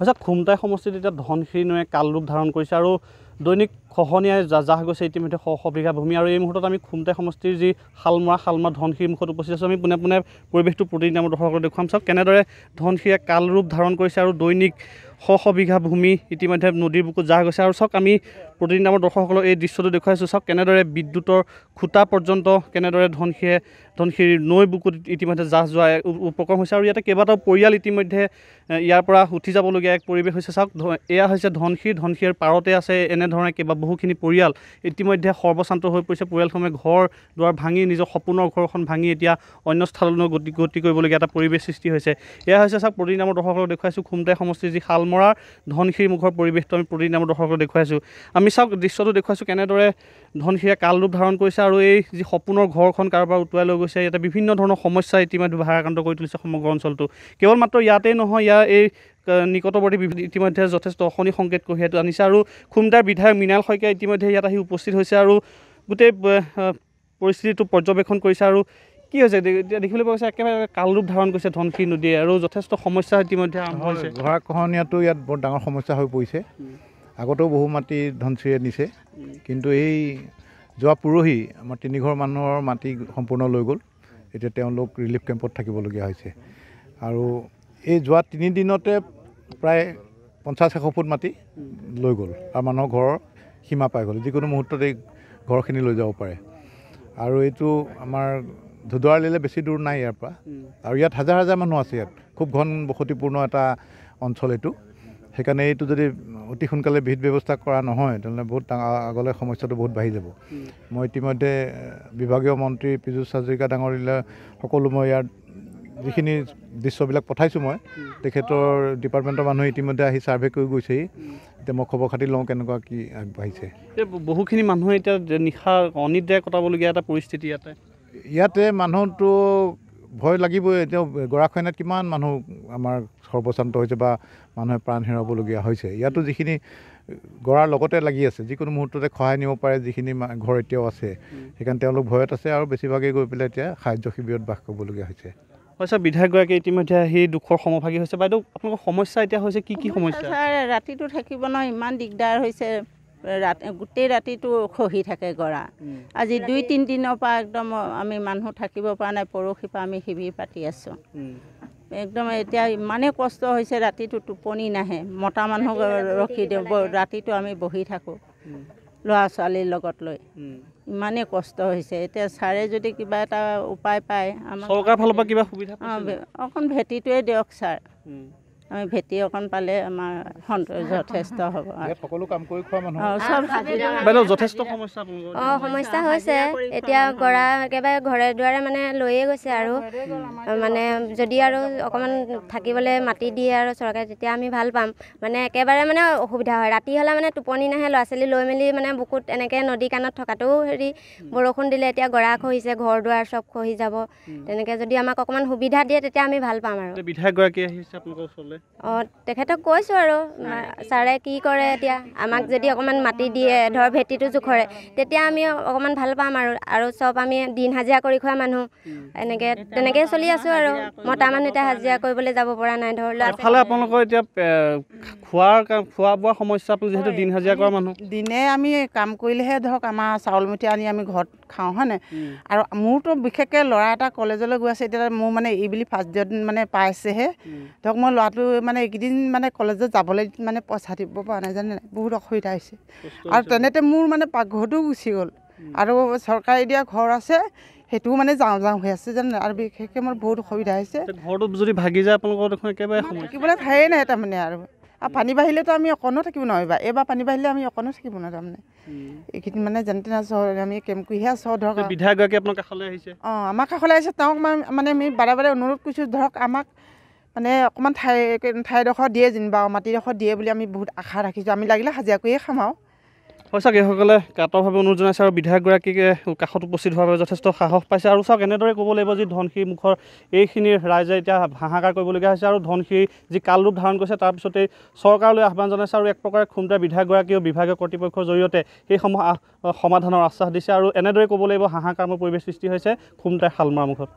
হৈছে খুমটাই সমষ্টিত এতিয়া ধনশিৰি নৈয়ে কাল ৰূপ ধাৰণ কৰিছে আৰু দৈনিক খহনীয়াই জাহ গৈছে ইতিমধ্যে শ বিঘা ভূমি আৰু এই মুহূৰ্তত আমি খুমটাই সমষ্টিৰ যি শালমৰা ধনশিৰি মুখত উপস্থিত আছোঁ আমি পোনে পৰিৱেশটো প্ৰতিদিনে আমাৰ দৰ্শকক দেখুৱাম চাওক কেনেদৰে ধনশিৰিয়ে কাল ৰূপ ধাৰণ কৰিছে আৰু দৈনিক শ বিঘা ভূমি ইতিমধ্যে নদীৰ বুকুত জাহ গৈছে আৰু চাওক আমি প্ৰতিদিনে আমাৰ দৰ্শকসকলক এই দৃশ্যটো দেখুৱাইছোঁ চাওক কেনেদৰে বিদ্যুতৰ খুঁটা পৰ্যন্ত কেনেদৰে ধনশিৰি নৈ বুকুত ইতিমধ্যে জাহ যোৱা উপক্ৰম হৈছে আৰু ইয়াতে কেইবাটাও পৰিয়াল ইতিমধ্যে ইয়াৰ পৰা উঠি যাবলগীয়া এক পৰিৱেশ হৈছে চাওক এয়া হৈছে ধনশিৰিৰ পাৰতে আছে এনেধৰণে বহুখিনি পৰিয়াল ইতিমধ্যে সৰ্বশান্ত হৈ পৰিছে পৰিয়ালসমূহে ঘৰ দুৱাৰ ভাঙি নিজৰ সপোনৰ ঘৰখন ভাঙি এতিয়া অন্য স্থানলৈ গতি কৰিবলগীয়া এটা পৰিৱেশ সৃষ্টি হৈছে এয়া হৈছে চাওক প্ৰতিদিনে আমাৰ দৰ্শকসকলক দেখুৱাইছোঁ খুমটাই সমষ্টিৰ যি শালমৰা ধনশিৰি মুখৰ পৰিৱেশটো আমি প্ৰতিদিনে আমাৰ দৰ্শকসকলক দেখুৱাইছোঁ আমি চাওক দৃশ্যটো দেখুৱাইছোঁ কেনেদৰে ধনশিৰিয়ে কাল ৰূপ ধাৰণ কৰিছে আৰু এই যি সপোনৰ ঘৰখন কাৰোবাৰ উটুৱাই লৈ গৈছে ইয়াতে বিভিন্ন ধৰণৰ সমস্যা ইতিমধ্যে ভাৰাক্ৰান্ত কৰি তুলিছে সমগ্ৰ অঞ্চলটো কেৱল মাত্ৰ ইয়াতেই নহয় ইয়াৰ এই নিকটৱৰ্তী ইতিমধ্যে যথেষ্ট অশনি সংকেত কঢ়িয়াই আনিছে আৰু খুমটাৰ বিধায়ক মৃণাল শইকীয়া ইতিমধ্যে ইয়াত আহি উপস্থিত হৈছে আৰু গোটেই পৰিস্থিতিটো পৰ্যবেক্ষণ কৰিছে আৰু কি হৈছে এতিয়া দেখিবলৈ পোৱা গৈছে একেবাৰে কাল ৰূপ ধাৰণ কৰিছে ধনশিৰি নদীয়ে আৰু যথেষ্ট সমস্যা ইতিমধ্যে আৰম্ভ হৈছে গৰাখহনীয়াটো ইয়াত বৰ ডাঙৰ সমস্যা হৈ পৰিছে আগতেও বহু মাটি ধনশিৰিয়ে নিছে কিন্তু এই যোৱা পৰহি আমাৰ 3 ঘৰ মানুহৰ মাটি সম্পূৰ্ণ লৈ গ'ল এতিয়া তেওঁলোক ৰিলিফ কেম্পত থাকিবলগীয়া হৈছে আৰু এই যোৱা 3 দিনতে প্ৰায় 50-100 ফুট মাটি লৈ গ'ল আৰু মানুহৰ ঘৰৰ সীমা পাই গ'ল যিকোনো মুহূৰ্ততে ঘৰখিনি লৈ যাব পাৰে আৰু এইটো আমাৰ ধুদুৱাৰলিলে বেছি দূৰ নাই ইয়াৰ পৰা আৰু ইয়াত হাজাৰ হাজাৰ মানুহ আছে ইয়াত খুব ঘন বসতিপূৰ্ণ এটা অঞ্চল এইটো সেইকাৰণে এইটো যদি অতি সোনকালে বিহিত ব্যৱস্থা কৰা নহয় তেনেহ'লে বহুত আগলৈ সমস্যাটো বহুত বাঢ়ি যাব মই ইতিমধ্যে বিভাগীয় মন্ত্ৰী পীযুষ হাজৰিকা ডাঙৰীয়ালৈ সকলো মই ইয়াৰ যিখিনি দৃশ্যবিলাক পঠাইছোঁ মই তেখেতৰ ডিপাৰ্টমেণ্টৰ মানুহে ইতিমধ্যে আহি ছাৰ্ভে কৰি গৈছেহি এতিয়া মই খবৰ খাতি লওঁ কেনেকুৱা কি আগবাঢ়িছে বহুখিনি মানুহে এতিয়া নিশা অনিদ্ৰাৰে কটাবলগীয়া এটা পৰিস্থিতি ইয়াতে মানুহটো ভয় লাগিবই এতিয়া গৰাখহনীয়াত কিমান মানুহ আমাৰ সৰ্বশান্ত হৈছে বা মানুহে প্ৰাণ হেৰুৱাবলগীয়া হৈছে ইয়াতো যিখিনি গৰাৰ লগতে লাগি আছে যিকোনো মুহূৰ্ততে খহাই নিব পাৰে যিখিনি ঘৰ এতিয়াও আছে সেইকাৰণে তেওঁলোক ভয়ত আছে আৰু বেছিভাগেই গৈ পেলাই এতিয়া সাহায্য শিবিৰত বাস কৰিবলগীয়া হৈছে হৈছে বিধায়কগৰাকী ইতিমধ্যে আহি দুখৰ সমভাগী হৈছে বাইদেউ আপোনালোকৰ সমস্যা এতিয়া হৈছে কি সমস্যা ৰাতিটো থাকিব নহয় ইমান দিগদাৰ হৈছে গোটেই ৰাতিটো খহি থাকে গৰা আজি 2-3 দিনৰ পৰা একদম আমি মানুহ থাকিব পৰা নাই পৰহিৰ পৰা আমি শিবিৰ পাতি আছোঁ একদম এতিয়া ইমানেই কষ্ট হৈছে ৰাতিটো টোপনি নাহে মতা মানুহ ৰখি দিব ৰাতিটো আমি বহি থাকোঁ ল'ৰা ছোৱালীৰ লগত লৈ ইমানেই কষ্ট হৈছে এতিয়া ছাৰে যদি কিবা এটা উপায় পায় আমাৰ চৰকাৰৰ ফালৰ পৰা কিবা সুবিধা অকণ ভেটিটোৱে দিয়ক ছাৰ আমি ভেটি অকণ পালে আমাৰ যথেষ্ট হ'ব সকলো কাম কৰি খোৱা মানুহ বাইদেউ যথেষ্ট সমস্যা সমস্যা হৈছে এতিয়া গৰা একেবাৰে ঘৰে দুৱাৰে মানে লৈয়ে গৈছে আৰু মানে যদি আৰু অকণমান থাকিবলৈ মাটি দিয়ে আৰু চৰকাৰে তেতিয়া আমি ভাল পাম মানে একেবাৰে মানে অসুবিধা হয় ৰাতি হ'লে মানে টোপনি নাহে ল'ৰা ছোৱালী লৈ মেলি মানে বুকুত এনেকৈ নদী কাণত থকাটোও বৰষুণ দিলে এতিয়া গৰা খহিছে ঘৰ দুৱাৰ চব খহি যাব তেনেকৈ যদি আমাক অকণমান সুবিধা দিয়ে তেতিয়া আমি ভাল পাম আৰু বিধায়কগৰাকী আহিছে আপোনালোকৰ ওচৰলৈ তেখেতক কৈছোঁ আৰু ছাৰে কি কৰে এতিয়া আমাক যদি অকণমান মাটি দিয়ে ধৰ ভেটিটো জোখৰে তেতিয়া আমি অকণমান ভাল পাম আৰু চব আমি দিন হাজিৰা কৰি খোৱা মানুহ তেনেকৈ চলি আছোঁ আৰু মতা মানুহ এতিয়া হাজিৰা কৰিবলৈ যাব পৰা নাই ধৰ ল'ৰা আপোনালোকৰ এতিয়া খোৱা বোৱা সমস্যা যিহেতু দিন হাজিৰা কৰা মানুহ দিনে আমি কাম কৰিলেহে ধৰক আমাৰ চাউল মুঠি আনি আমি ঘৰত খাওঁ হয়নে আৰু মোৰতো বিশেষকৈ ল'ৰা এটা কলেজলৈ গৈ আছে এতিয়া মোৰ মানে এইবুলি ফাৰ্ষ্ট ডিভিজন মানে পাইছেহে ধৰক মই ল'ৰাটো মানে এইকেইদিন মানে কলেজত যাবলৈ মানে পইচা দিব পৰা নাই জানে নাই বহুত অসুবিধা হৈছে আৰু তেনেতে মোৰ মানে পাকঘৰটো গুচি গ'ল আৰু চৰকাৰে দিয়া ঘৰ আছে সেইটোও মানে যাওঁ হৈ আছে জানে আৰু বিশেষকৈ মোৰ বহুত অসুবিধা হৈছে ঘৰটো যদি ভাগি যায় আপোনালোকৰ দেখোন একেবাৰে থাকিবলৈ ঠায়ে নাই তাৰমানে আৰু পানী বাঢ়িলেতো আমি অকণো থাকিব নোৱাৰিবা এইবাৰ পানী বাঢ়িলে আমি অকণো থাকিব নোৱাৰোঁ তাৰমানে এইকেইদিন মানে যেনে তেনে আমি কেম্প কৰিহে আছোঁ ধৰক বিধায়কগৰাকী আপোনাৰ কাষলৈ আহিছে আমাৰ কাষলৈ আহিছে তেওঁক মানে আমি বাৰে বাৰে অনুৰোধ কৰিছোঁ ধৰক আমাক মানে অকণমান ঠাইডোখৰ দিয়ে যেনিবা মাটিডোখৰ দিয়ে বুলি আমি বহুত আশা ৰাখিছোঁ আমি লাগিলে হাজিৰা কৰিয়ে খাম আৰু চাওক এইসকলে কাতৰভাৱে অনুৰোধ জনাইছে আৰু বিধায়কগৰাকীকে কাষত উপস্থিত হোৱাৰ বাবে যথেষ্ট সাহস পাইছে আৰু চাওক এনেদৰে ক'ব লাগিব যে ধনশিৰি মুখৰ এইখিনি ৰাইজে এতিয়া হাহাকাৰ কৰিবলগীয়া হৈছে আৰু ধনশিৰি যি কাল ৰূপ ধাৰণ কৰিছে তাৰপিছতেই চৰকাৰলৈ আহ্বান জনাইছে আৰু এক প্ৰকাৰে খুমটাৰ বিধায়কগৰাকীয়েও বিভাগীয় কৰ্তৃপক্ষৰ জৰিয়তে সেইসমূহ সমাধানৰ আশ্বাস দিছে আৰু এনেদৰে ক'ব লাগিব হাহাকাৰময় পৰিৱেশ সৃষ্টি হৈছে খুমটাৰ শালমৰা মুখত।